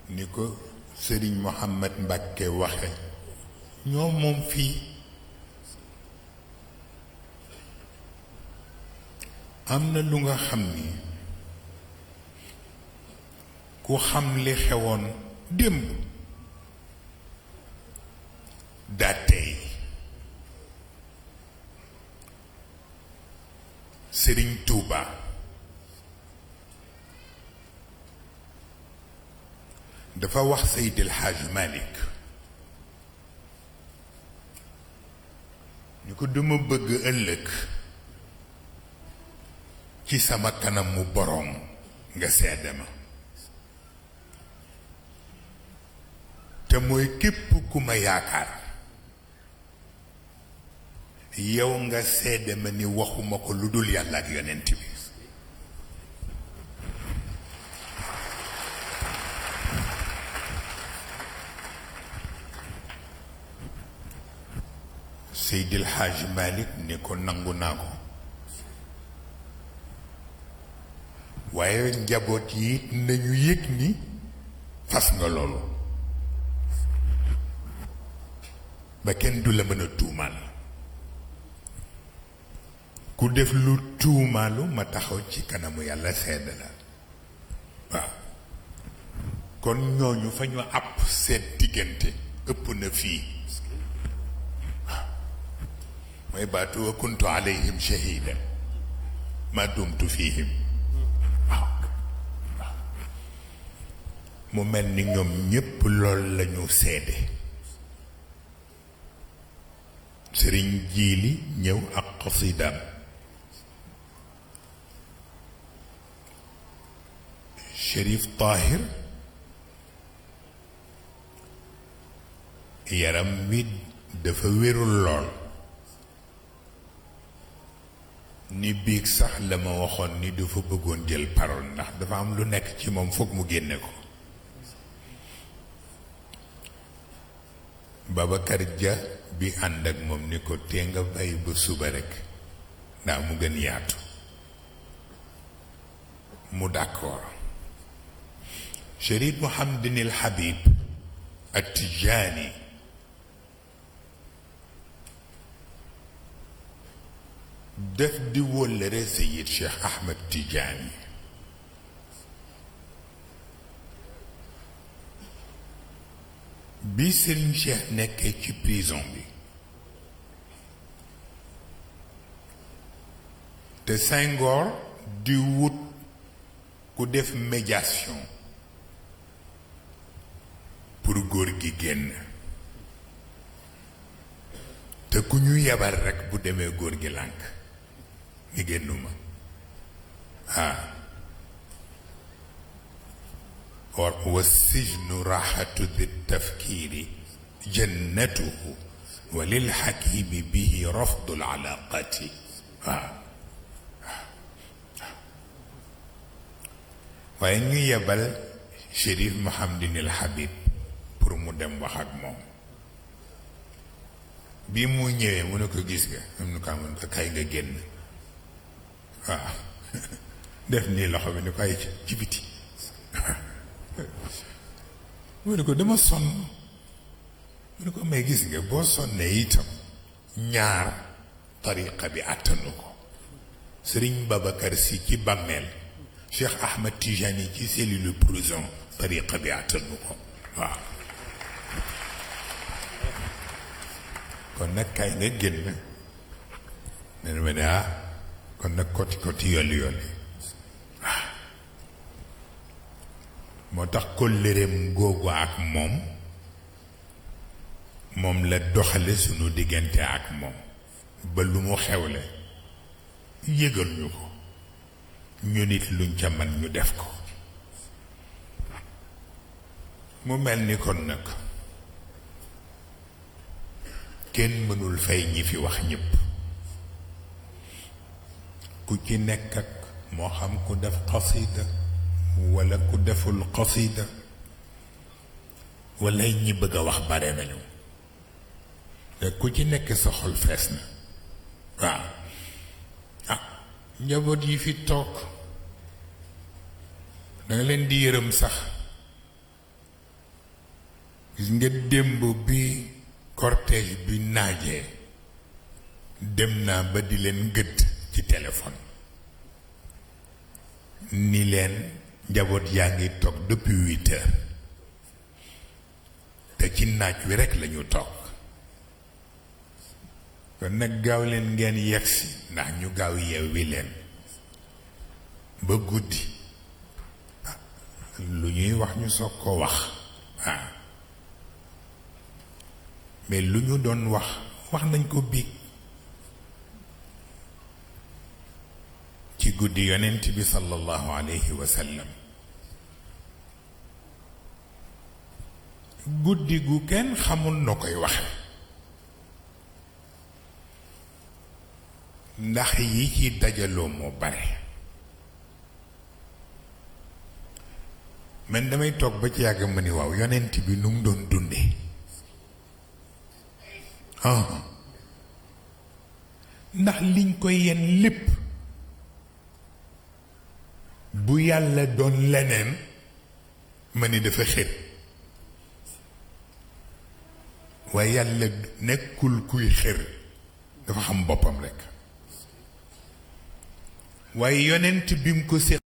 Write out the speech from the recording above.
ni ko Serigne Mohamed Mbacké waxe ñoom moom fii am na lu nga xam ni ku xam li xewoon démb daa tey Serigne Touba dafa wax Seydi El Hadji Malick ñu ko duma bëgg ëllëg ci sama kanamu boroom nga seede ma te mooy képp ku ma yaakaar yow nga seede ma ni waxuma ko lu dul yàlla ak yonent bi Seydil Hadji Malick ni ko nangu naa ko waaye njaboot yi nañu yëg ni fas nga loolu ba kenn du la mën a tuumaal ku def lu tuumaalu ma taxaw ci kanamu yàlla sedd la waaw kon ñooñu fa ñu àpp seen diggante ëpp na fii mooy baatu wa kuntu alayhim shahida ma dumtu fihim waaw mu mel ni ñoom ñépp lool lañu seede sëriñ jiili ñëw ak xasidaam Chérif Tahir yaram wi dafa wérul lool ni biig sax la ma waxoon ni dafa bëggoon jël parole ndax dafa am lu nekk ci moom foog mu génne ko Babacar Dia bi ànd ak moom ni ko tee nga bàyyi ba suba rekk ndax mu gën yaatu mu d'accord Chérif Mouhamadinil Habib At-Tijani def di wóllëre Seyid Cheikh Ahmed Tidiane bi Serigne Cheikh nekkee ci prison bi te Senghor di wut ku def médiation pour góor gi génn te ku ñu yebal rekk bu demee góor gi lànk ni génnuma wa sijnu raxatu di tafkiiri jannatuhu wa lil xakimi bihi rafdul alaqati waaye ñu yebal Chérif Mouhamadinil Habib pour mu dem wax ak moom bi mu ñëwee mu ne ko gis nga am na ko amoon ko kay nga génn waaw def nii loxo bi ni ko ay ci biti mu ne ko dama sonn mu ne ko may gis nga boo sonnee itam ñaar tariqa bi àttanu ko Serigne Babacar Sy ci bàmmeel Cheikh Ahmed Tijani ci cellule prison tariqa bi àttanu ko waaw kon nag kay nga génn nene ma ne kon nag koti koti yolli yolli waaw moo tax kóllëreem googu ak moom la doxale sunu diggante ak moom ba lu mu xewle yëgal ñu ko ñu nit luñ ca man ñu def ko mu mel ni kon nag kenn mënul fay ñi fi wax ñépp ku ci nekk ak moo xam ku def xasida wala ku deful xasida wala ñi bëgg a wax bare nañu te ku ci nekk sa xol fees na waaw njaboot yi fi toog danga leen di yërëm sax gis nga démb bi cortège bi naajee dem naa ba di leen gëdd ci téléphone ni leen njaboot yaa ngi toog depuis 8 heures te ci naaj wi rekk lañu toog kon nag gaaw leen ngeen yegsi ndax ñu gaaw yeewi leen ba guddi lu ñuy wax ñu soog ko wax mais lu ñu doon wax nañ ko biig ci guddi yonent bi sallallahu alayhi wa sallam guddi gu kenn xamul na koy waxe ndax yi ci dajaloo moo bare man damay toog ba ci yàgg ma ni waaw yonent bi nu mu doon dunde ndax liñ ko yen lépp bu yàlla doon leneen ma ni dafa xër waaye yàlla nekkul kuy xër dafa xam boppam rekk waaye yonent bi mu ko séq